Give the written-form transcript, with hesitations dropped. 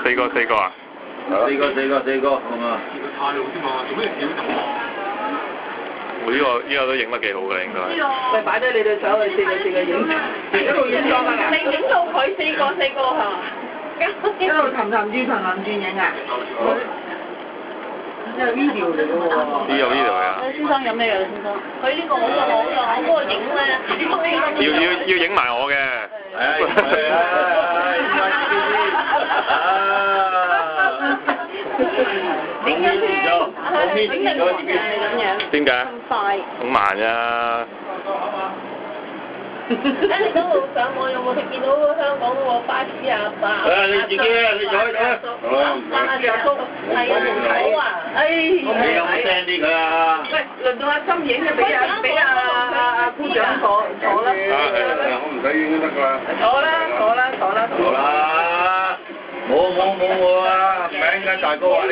4個4個啊？四個，係嘛？太老啫嘛，做咩少咁啊？呢個都影得幾好嘅應該。喂，擺低你對手去四個影，一路影裝啊！你影到佢4個係嘛？一路氹轉影啊！呢個 video 嚟嘅喎。呢個 video 啊？先生飲咩啊？先生，佢呢個好啊，我嗰個影咧，要影埋我嘅。影一圈，影得咁樣。點解？咁快。好慢啊！你嗰度上網有冇見到香港嗰個巴士阿伯？你自己啊，你坐喺度啊。巴士阿叔係啊，好啊，你有冇聲啲佢啊？喂，輪到阿心影嘅，俾阿姑丈坐啦。我唔使影都得㗎。坐啦。好啦，冇啊，名嘅大哥話你。